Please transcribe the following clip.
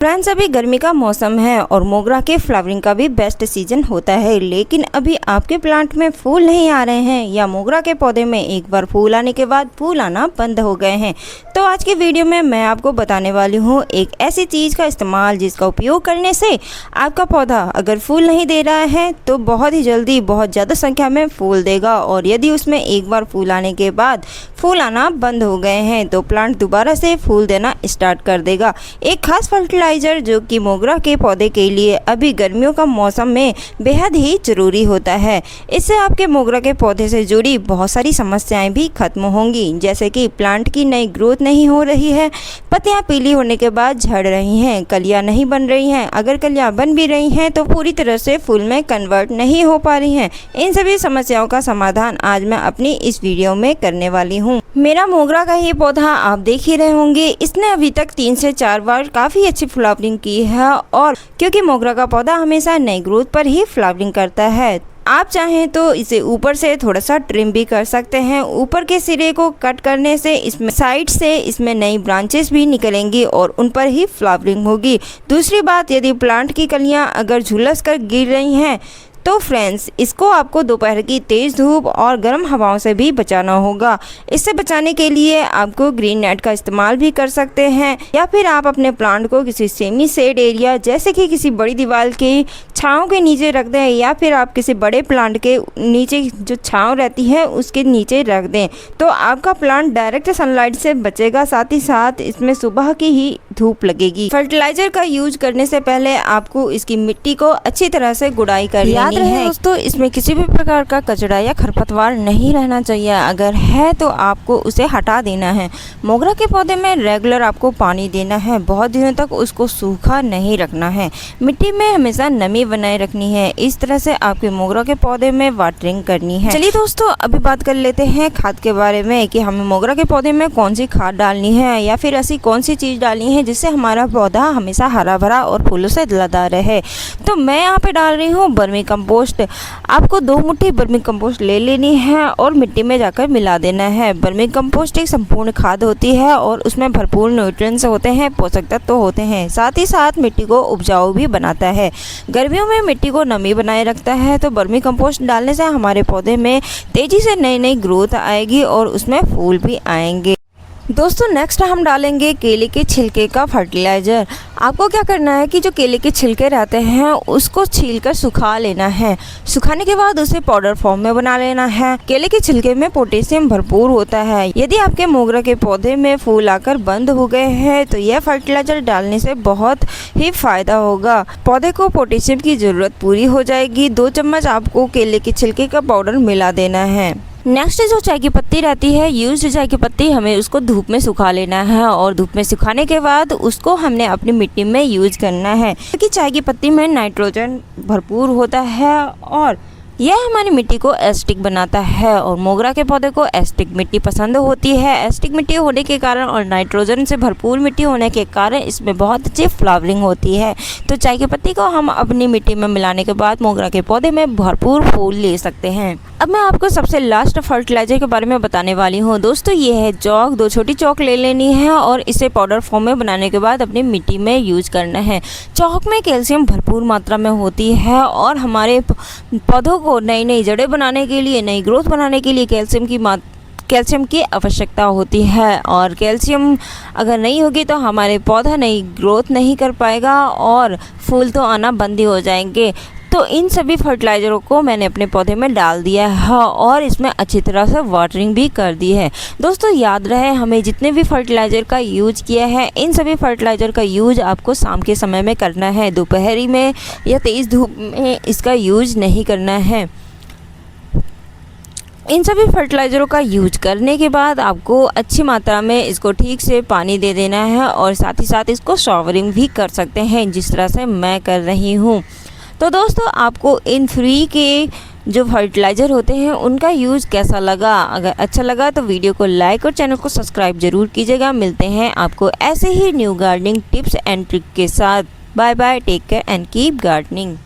Friends, अभी गर्मी का मौसम है और मोगरा के फ्लावरिंग का भी बेस्ट सीजन होता है, लेकिन अभी आपके प्लांट में फूल नहीं आ रहे हैं या मोगरा के पौधे में एक बार फूल आने के बाद फूल आना बंद हो गए हैं। तो आज की वीडियो में मैं आपको बताने वाली हूँ एक ऐसी चीज़ का इस्तेमाल जिसका उपयोग करने से आपका पौधा अगर फूल नहीं दे रहा है तो बहुत ही जल्दी बहुत ज़्यादा संख्या में फूल देगा, और यदि उसमें एक बार फूल आने के बाद फूल आना बंद हो गए हैं तो प्लांट दोबारा से फूल देना स्टार्ट कर देगा। एक खास फर्टिलाइज़र जो कि मोगरा के पौधे के लिए अभी गर्मियों का मौसम में बेहद ही ज़रूरी होता है। इससे आपके मोगरा के पौधे से जुड़ी बहुत सारी समस्याएं भी खत्म होंगी, जैसे कि प्लांट की नई ग्रोथ नहीं हो रही है, पत्तियां पीली होने के बाद झड़ रही हैं, कलियां नहीं बन रही हैं, अगर कलियां बन भी रही हैं तो पूरी तरह से फूल में कन्वर्ट नहीं हो पा रही हैं। इन सभी समस्याओं का समाधान आज मैं अपनी इस वीडियो में करने वाली हूँ। मेरा मोगरा का ये पौधा आप देख ही रहे होंगे, इसने अभी तक 3 से 4 बार काफ़ी अच्छी फ्लावरिंग की है, और क्योंकि मोगरा का पौधा हमेशा नई ग्रोथ पर ही फ्लावरिंग करता है, आप चाहें तो इसे ऊपर से थोड़ा सा ट्रिम भी कर सकते हैं। ऊपर के सिरे को कट करने से इसमें साइड से इसमें नई ब्रांचेस भी निकलेंगी और उन पर ही फ्लावरिंग होगी। दूसरी बात, यदि प्लांट की कलियां अगर झुलस कर गिर रही हैं तो फ्रेंड्स, इसको आपको दोपहर की तेज़ धूप और गर्म हवाओं से भी बचाना होगा। इससे बचाने के लिए आपको ग्रीन नेट का इस्तेमाल भी कर सकते हैं, या फिर आप अपने प्लांट को किसी सेमी शेड एरिया जैसे कि किसी बड़ी दीवार की छांव के नीचे रख दें, या फिर आप किसी बड़े प्लांट के नीचे जो छांव रहती है उसके नीचे रख दें, तो आपका प्लांट डायरेक्ट सनलाइट से बचेगा, साथ ही साथ इसमें सुबह की ही धूप लगेगी। फर्टिलाइजर का यूज करने से पहले आपको इसकी मिट्टी को अच्छी तरह से गुड़ाई करनी है। दोस्तों, इसमें किसी भी प्रकार का कचरा या खरपतवार नहीं रहना चाहिए, अगर है तो आपको उसे हटा देना है। मोगरा के पौधे में रेगुलर आपको पानी देना है, बहुत दिनों तक उसको सूखा नहीं रखना है। मिट्टी में हमेशा नमी बनाए रखनी है। इस तरह से आपके मोगरा के पौधे में वाटरिंग करनी है। चलिए दोस्तों, अभी बात कर लेते हैं खाद के बारे में कि हमें मोगरा के पौधे में कौन सी खाद डालनी है, या फिर ऐसी कौन सी चीज़ डालनी है जिससे हमारा पौधा हमेशा हरा भरा और फूलों से लदा रहे। तो मैं यहाँ पे डाल रही हूँ वर्मी कंपोस्ट। आपको 2 मुट्ठी वर्मी कंपोस्ट ले लेनी है और मिट्टी में जाकर मिला देना है। वर्मी कंपोस्ट एक संपूर्ण खाद होती है और उसमें भरपूर न्यूट्रिएंट्स होते हैं, पोषक तत्व होते हैं, साथ ही साथ मिट्टी को उपजाऊ भी बनाता है। गर्मियों में मिट्टी को नमी बनाए रखता है, तो वर्मी कंपोस्ट डालने से हमारे पौधे में तेज़ी से नई नई ग्रोथ आएगी और उसमें फूल भी आएंगे। दोस्तों, नेक्स्ट हम डालेंगे केले के छिलके का फर्टिलाइज़र। आपको क्या करना है कि जो केले के छिलके रहते हैं उसको छीलकर सुखा लेना है। सुखाने के बाद उसे पाउडर फॉर्म में बना लेना है। केले के छिलके में पोटेशियम भरपूर होता है। यदि आपके मोगरा के पौधे में फूल आकर बंद हो गए हैं तो यह फर्टिलाइज़र डालने से बहुत ही फायदा होगा। पौधे को पोटेशियम की ज़रूरत पूरी हो जाएगी। 2 चम्मच आपको केले के छिलके का पाउडर मिला देना है। नेक्स्ट, जो चाय की पत्ती रहती है, यूज्ड चाय की पत्ती, हमें उसको धूप में सुखा लेना है, और धूप में सुखाने के बाद उसको हमने अपनी मिट्टी में यूज करना है, क्योंकि चाय की पत्ती में नाइट्रोजन भरपूर होता है और यह हमारी मिट्टी को एसिडिक बनाता है, और मोगरा के पौधे को एसिडिक मिट्टी पसंद होती है। एसिडिक मिट्टी होने के कारण और नाइट्रोजन से भरपूर मिट्टी होने के कारण इसमें बहुत अच्छी फ्लावरिंग होती है। तो चाय की पत्ती को हम अपनी मिट्टी में मिलाने के बाद मोगरा के पौधे में भरपूर फूल ले सकते हैं। अब मैं आपको सबसे लास्ट फर्टिलाइजर के बारे में बताने वाली हूँ। दोस्तों, ये है चौक। 2 छोटी चौक ले लेनी है और इसे पाउडर फॉर्म में बनाने के बाद अपनी मिट्टी में यूज करना है। चौक में कैल्शियम भरपूर मात्रा में होती है, और हमारे पौधों को नई नई जड़ें बनाने के लिए, नई ग्रोथ बनाने के लिए कैल्शियम की आवश्यकता होती है, और कैल्शियम अगर नहीं होगी तो हमारे पौधा नई ग्रोथ नहीं कर पाएगा और फूल तो आना बंद ही हो जाएंगे। तो इन सभी फर्टिलाइज़रों को मैंने अपने पौधे में डाल दिया है और इसमें अच्छी तरह से वाटरिंग भी कर दी है। दोस्तों, याद रहे, हमें जितने भी फर्टिलाइज़र का यूज किया है, इन सभी फर्टिलाइज़र का यूज आपको शाम के समय में करना है। दोपहरी में या तेज़ धूप में इसका यूज नहीं करना है। इन सभी फर्टिलाइज़रों का यूज करने के बाद आपको अच्छी मात्रा में इसको ठीक से पानी दे देना है, और साथ ही साथ इसको शॉवरिंग भी कर सकते हैं, जिस तरह से मैं कर रही हूँ। तो दोस्तों, आपको इन फ्री के जो फर्टिलाइज़र होते हैं उनका यूज़ कैसा लगा? अगर अच्छा लगा तो वीडियो को लाइक और चैनल को सब्सक्राइब ज़रूर कीजिएगा। मिलते हैं आपको ऐसे ही new gardening tips and trick के साथ। Bye bye, take care and keep gardening.